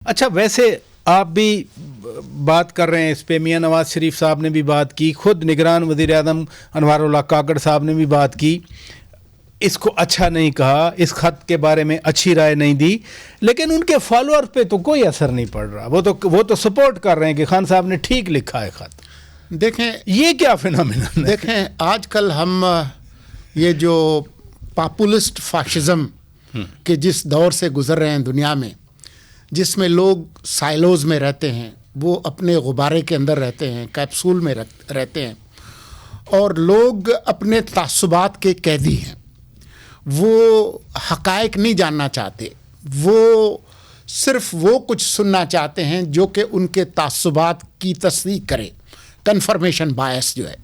اچھا، ویسے آپ بھی بات کر رہے ہیں اس پہ، میاں نواز شریف صاحب نے بھی بات کی، خود نگران وزیر اعظم انوار اللہ کاکڑ صاحب نے بھی بات کی، اس کو اچھا نہیں کہا، اس خط کے بارے میں اچھی رائے نہیں دی، لیکن ان کے فالوور پہ تو کوئی اثر نہیں پڑ رہا، وہ تو سپورٹ کر رہے ہیں کہ خان صاحب نے ٹھیک لکھا ہے خط۔ دیکھیں یہ کیا فینومینن ہے؟ دیکھیں آج کل ہم یہ جو پاپولسٹ فاشزم کے جس دور سے گزر رہے ہیں دنیا میں، جس میں لوگ سائلوز میں رہتے ہیں، وہ اپنے غبارے کے اندر رہتے ہیں، کیپسول میں رہتے ہیں، اور لوگ اپنے تعصبات کے قیدی ہیں، وہ حقائق نہیں جاننا چاہتے، وہ صرف وہ کچھ سننا چاہتے ہیں جو کہ ان کے تعصبات کی تصدیق کرے، کنفرمیشن بائس جو ہے۔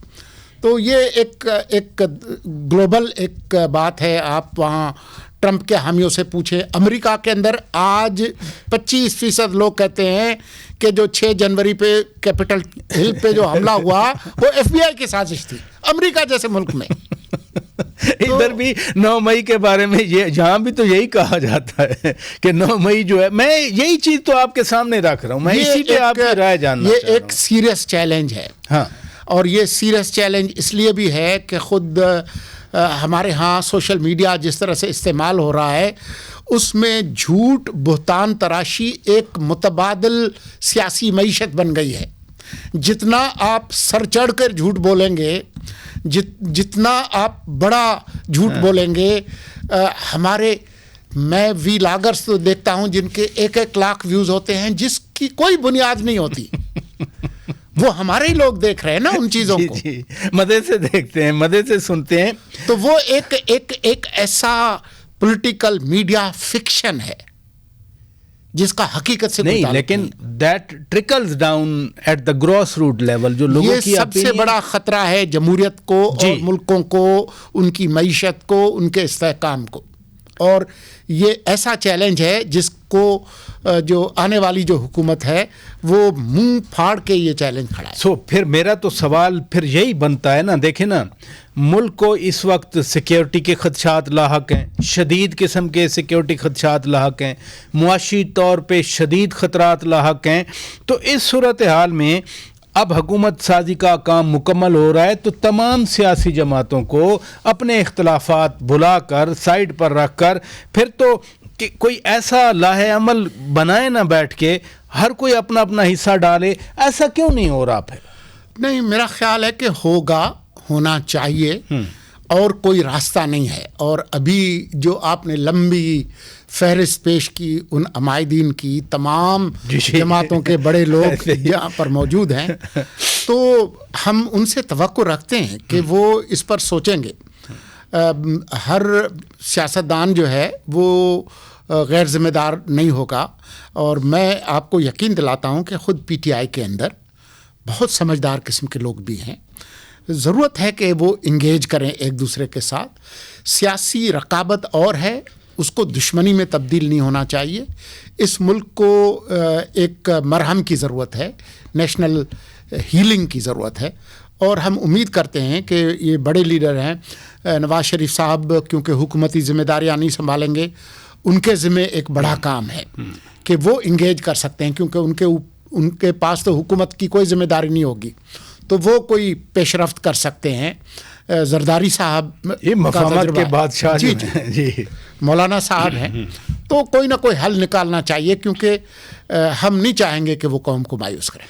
تو یہ ایک گلوبل ایک بات ہے۔ آپ وہاں ٹرمپ کے حامیوں سے پوچھیں، امریکہ کے اندر آج 25% لوگ کہتے ہیں کہ جو 6 جنوری پہ کیپٹل ہل پہ جو حملہ ہوا وہ FBI کی سازش تھی، امریکہ جیسے ملک میں۔ ادھر بھی 9 مئی کے بارے میں جہاں بھی تو یہی کہا جاتا ہے کہ 9 مئی جو ہے، میں یہی چیز تو آپ کے سامنے رکھ رہا ہوں، میں اسی پہ آپ کی رائے جاننا چاہ رہا ہوں۔ یہ ایک سیریس چیلنج ہے، ہاں، اور یہ سیریس چیلنج اس لیے بھی ہے کہ خود ہمارے ہاں سوشل میڈیا جس طرح سے استعمال ہو رہا ہے، اس میں جھوٹ، بہتان تراشی ایک متبادل سیاسی معیشت بن گئی ہے۔ جتنا آپ سر چڑھ کر جھوٹ بولیں گے، جتنا آپ بڑا جھوٹ بولیں گے، میں وی لاگرز تو دیکھتا ہوں جن کے 1 لاکھ ویوز ہوتے ہیں، جس کی کوئی بنیاد نہیں ہوتی، وہ ہمارے ہی لوگ دیکھ رہے ہیں نا ان چیزوں کو، جی، مزے سے دیکھتے ہیں، مزے سے سنتے ہیں۔ تو وہ ایک ایسا پولیٹیکل میڈیا فکشن ہے جس کا حقیقت سے نہیں، لیکن that trickles down at the grass root level, جو لوگوں کی یہ سب سے بڑا خطرہ ہے جمہوریت کو اور ملکوں کو، ان کی معیشت کو، ان کے استحکام کو، اور یہ ایسا چیلنج ہے جس کو جو آنے والی جو حکومت ہے وہ منہ پھاڑ کے یہ چیلنج کھڑا ہے۔ پھر میرا تو سوال پھر یہی بنتا ہے نا، دیکھیں نا، ملک کو اس وقت سیکیورٹی کے خدشات لاحق ہیں، شدید قسم کے سیکیورٹی خدشات لاحق ہیں، معاشی طور پہ شدید خطرات لاحق ہیں، تو اس صورتحال میں اب حکومت سازی کا کام مکمل ہو رہا ہے، تو تمام سیاسی جماعتوں کو اپنے اختلافات بھلا کر سائڈ پر رکھ کر پھر تو کہ کوئی ایسا لاہے عمل بنائے نہ بیٹھ کے، ہر کوئی اپنا اپنا حصہ ڈالے۔ ایسا کیوں نہیں ہو رہا پھر؟ نہیں، میرا خیال ہے کہ ہونا چاہیے، اور کوئی راستہ نہیں ہے۔ اور ابھی جو آپ نے لمبی فہرست پیش کی ان عمائدین کی، تمام جماعتوں کے بڑے لوگ یہاں پر موجود ہیں، تو ہم ان سے توقع رکھتے ہیں کہ وہ اس پر سوچیں گے۔ ہر سیاستدان جو ہے وہ غیر ذمہ دار نہیں ہوگا، اور میں آپ کو یقین دلاتا ہوں کہ خود PTI کے اندر بہت سمجھدار قسم کے لوگ بھی ہیں۔ ضرورت ہے کہ وہ انگیج کریں ایک دوسرے کے ساتھ۔ سیاسی رقابت اور ہے، اس کو دشمنی میں تبدیل نہیں ہونا چاہیے۔ اس ملک کو ایک مرہم کی ضرورت ہے، نیشنل ہیلنگ کی ضرورت ہے، اور ہم امید کرتے ہیں کہ یہ بڑے لیڈر ہیں، نواز شریف صاحب کیونکہ حکومتی ذمہ داریاں نہیں سنبھالیں گے، ان کے ذمہ ایک بڑا کام ہے کہ وہ انگیج کر سکتے ہیں، کیونکہ ان کے پاس تو حکومت کی کوئی ذمہ داری نہیں ہوگی، تو وہ کوئی پیش رفت کر سکتے ہیں۔ زرداری صاحب مفاہمت کے بادشاہ، جی مولانا صاحب ہیں، تو کوئی نہ کوئی حل نکالنا چاہیے، کیونکہ ہم نہیں چاہیں گے کہ وہ قوم کو مایوس کریں۔